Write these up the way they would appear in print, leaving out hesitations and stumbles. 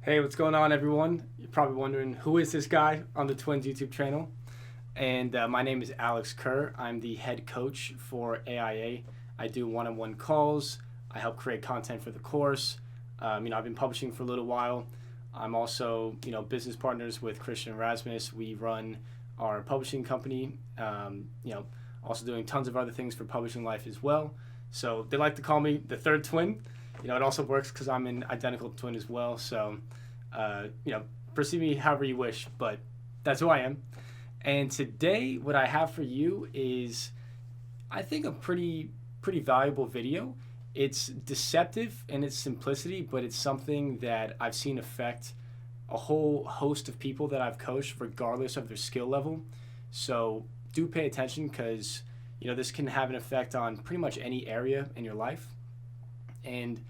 Hey, what's going on, everyone? You're probably wondering who is this guy on the Twins YouTube channel. And my name is Alex Kerr. I'm the head coach for AIA. I do one-on-one calls. I help create content for the course. I've been publishing for a little while. I'm also, business partners with Christian Erasmus. We run our publishing company. Also doing tons of other things for Publishing Life as well. So they like to call me the third twin. It also works because I'm an identical twin as well. So, uh, you know, perceive me however you wish, but that's who I am. And today, what I have for you is, I think, a pretty valuable video. It's deceptive in its simplicity, but it's something that I've seen affect a whole host of people that I've coached, regardless of their skill level. So do pay attention because this can have an effect on pretty much any area in your life. And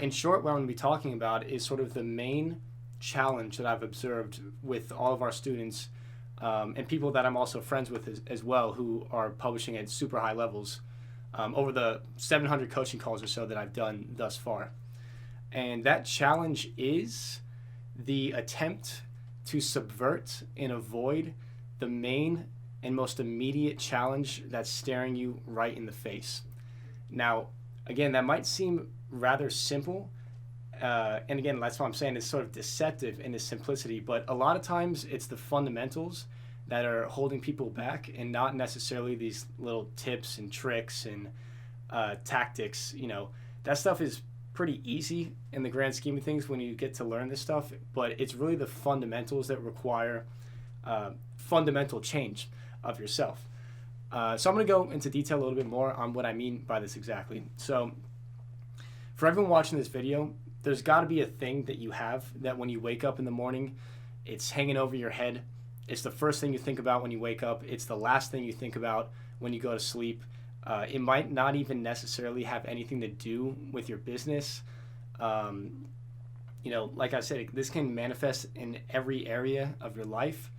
in short, what I'm going to be talking about is sort of the main challenge that I've observed with all of our students and people that I'm also friends with as well who are publishing at super high levels over the 700 coaching calls or so that I've done thus far. And that challenge is the attempt to subvert and avoid the main and most immediate challenge that's staring you right in the face. Now, again, that might seem rather simple. And again, that's what I'm saying. It's sort of deceptive in its simplicity, but a lot of times it's the fundamentals that are holding people back and not necessarily these little tips and tricks and tactics. That stuff is pretty easy in the grand scheme of things when you get to learn this stuff, but it's really the fundamentals that require fundamental change of yourself. So I'm going to go into detail a little bit more on what I mean by this exactly. So for everyone watching this video, there's got to be a thing that you have that when you wake up in the morning, it's hanging over your head. It's the first thing you think about when you wake up. It's the last thing you think about when you go to sleep. It might not even necessarily have anything to do with your business. Like I said, this can manifest in every area of your life.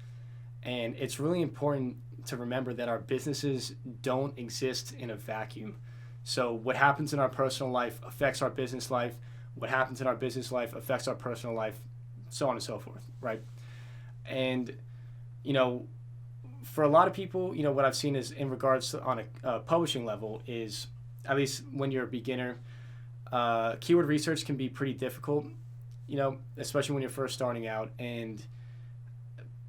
And it's really important to remember that our businesses don't exist in a vacuum. So what happens in our personal life affects our business life. What happens in our business life affects our personal life, so on and so forth, right? And, for a lot of people, what I've seen is in regards to on a publishing level is, at least when you're a beginner, keyword research can be pretty difficult, especially when you're first starting out. And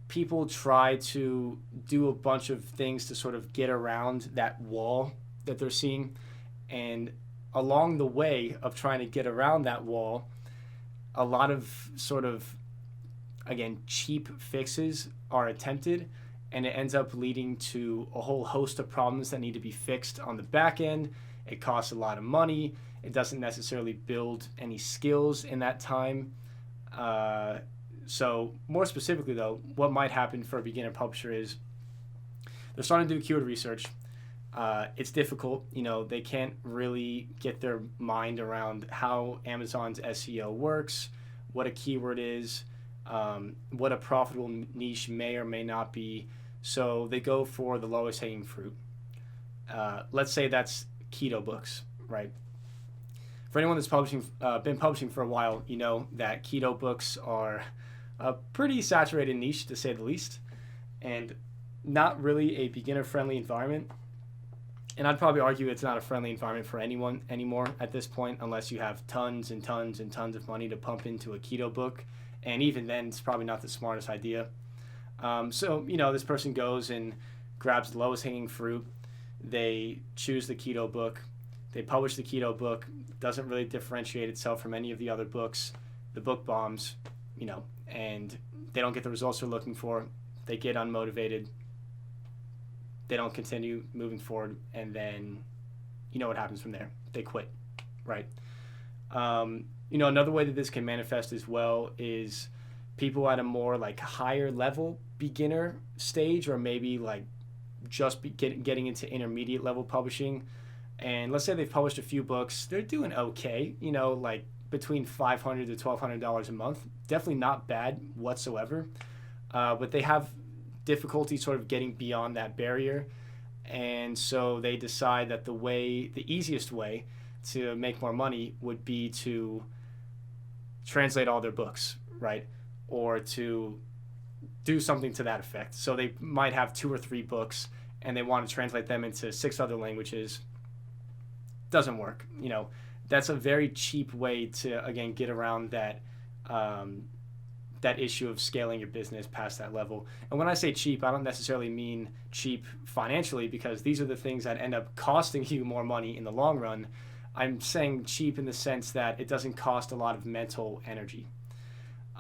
people try to do a bunch of things to sort of get around that wall that they're seeing. And along the way of trying to get around that wall, a lot of sort of, again, cheap fixes are attempted, and it ends up leading to a whole host of problems that need to be fixed on the back end. It costs a lot of money. It doesn't necessarily build any skills in that time. So more specifically, though, what might happen for a beginner publisher is they're starting to do keyword research. It's difficult. They can't really get their mind around how Amazon's SEO works, what a keyword is, what a profitable niche may or may not be. So they go for the lowest hanging fruit. Let's say that's keto books, right? For anyone that's been publishing for a while, you know that keto books are a pretty saturated niche, to say the least, and not really a beginner-friendly environment. And I'd probably argue it's not a friendly environment for anyone anymore at this point, unless you have tons and tons and tons of money to pump into a keto book. And even then, it's probably not the smartest idea. So this person goes and grabs the lowest hanging fruit. They choose the keto book. They publish the keto book. Doesn't really differentiate itself from any of the other books. The book bombs, and they don't get the results they're looking for. They get unmotivated. They don't continue moving forward, and then what happens from there. They quit, right? Another way that this can manifest as well is people at a more higher level beginner stage, or maybe just getting into intermediate level publishing. And let's say they've published a few books. They're doing okay, between $500 to $1,200 a month. Definitely not bad whatsoever. But they have difficulty sort of getting beyond that barrier. And so they decide that the easiest way to make more money would be to translate all their books, right? Or to do something to that effect. So they might have 2 or 3 books and they want to translate them into 6 other languages. Doesn't work. That's a very cheap way to, again, get around that issue of scaling your business past that level. And when I say cheap, I don't necessarily mean cheap financially, because these are the things that end up costing you more money in the long run. I'm saying cheap in the sense that it doesn't cost a lot of mental energy.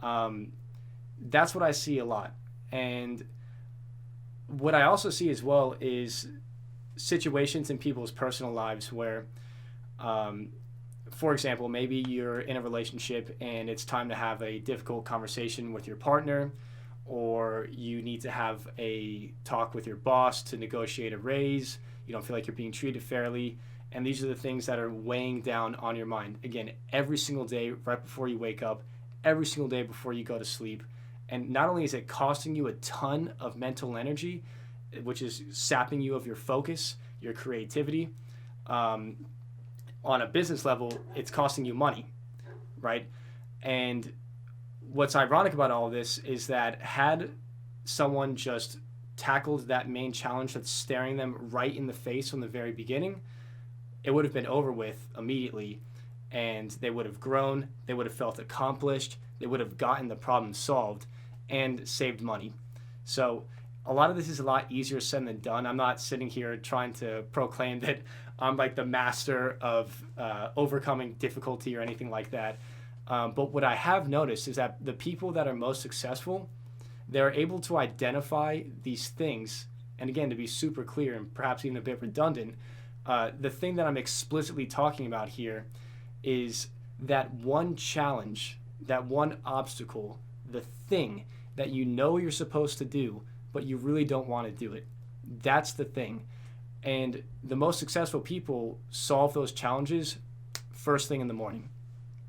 That's what I see a lot. And what I also see as well is situations in people's personal lives where, for example, maybe you're in a relationship and it's time to have a difficult conversation with your partner, or you need to have a talk with your boss to negotiate a raise. You don't feel like you're being treated fairly. And these are the things that are weighing down on your mind. Again, every single day, right before you wake up, every single day before you go to sleep. And not only is it costing you a ton of mental energy, which is sapping you of your focus, your creativity, on a business level, it's costing you money, right? And what's ironic about all of this is that had someone just tackled that main challenge that's staring them right in the face from the very beginning, it would have been over with immediately, and they would have grown, they would have felt accomplished, they would have gotten the problem solved and saved money. So a lot of this is a lot easier said than done. I'm not sitting here trying to proclaim that I'm like the master of overcoming difficulty or anything like that. But what I have noticed is that the people that are most successful, they're able to identify these things. And again, to be super clear and perhaps even a bit redundant, the thing that I'm explicitly talking about here is that one challenge, that one obstacle, the thing that you know you're supposed to do, but you really don't want to do it. That's the thing. And the most successful people solve those challenges first thing in the morning.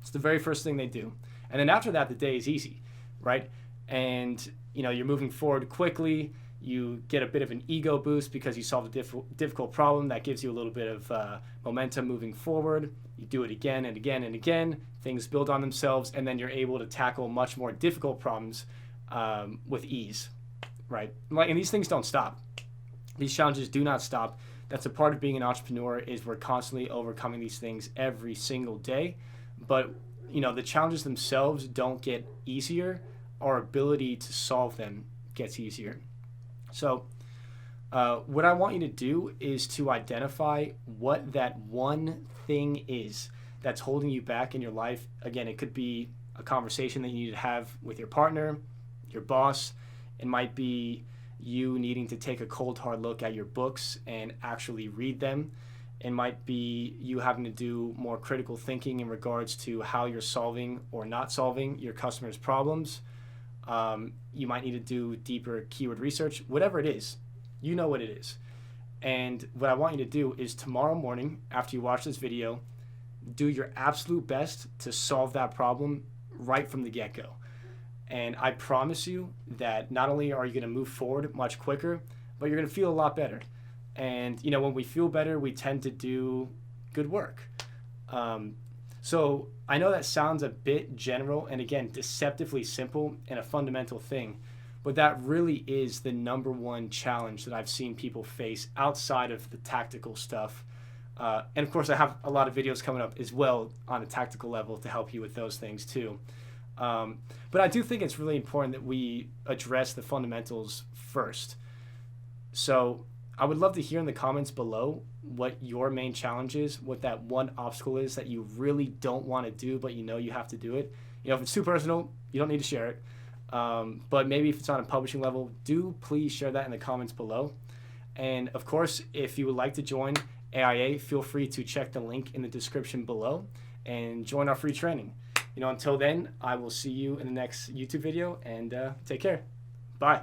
It's the very first thing they do. And then after that, the day is easy, right? And you're moving forward quickly. You get a bit of an ego boost because you solved a difficult problem that gives you a little bit of momentum moving forward. You do it again and again and again. Things build on themselves, and then you're able to tackle much more difficult problems with ease, right? And these things don't stop. These challenges do not stop. That's a part of being an entrepreneur, is we're constantly overcoming these things every single day. But the challenges themselves don't get easier. Our ability to solve them gets easier. So what I want you to do is to identify what that one thing is that's holding you back in your life. Again, it could be a conversation that you need to have with your partner, your boss. It might be you needing to take a cold, hard look at your books and actually read them. It might be you having to do more critical thinking in regards to how you're solving or not solving your customers' problems. You might need to do deeper keyword research. Whatever it is, you know what it is. And what I want you to do is tomorrow morning, after you watch this video, do your absolute best to solve that problem right from the get-go. And I promise you that not only are you going to move forward much quicker, but you're going to feel a lot better. And, when we feel better, we tend to do good work. So I know that sounds a bit general and, again, deceptively simple and a fundamental thing, but that really is the number one challenge that I've seen people face outside of the tactical stuff. And, of course, I have a lot of videos coming up as well on a tactical level to help you with those things too. But I do think it's really important that we address the fundamentals first. So I would love to hear in the comments below what your main challenge is, what that one obstacle is that you really don't want to do, but you have to do it. If it's too personal, you don't need to share it. But maybe if it's on a publishing level, do please share that in the comments below. And of course, if you would like to join AIA, feel free to check the link in the description below and join our free training. Until then, I will see you in the next YouTube video, and take care. Bye.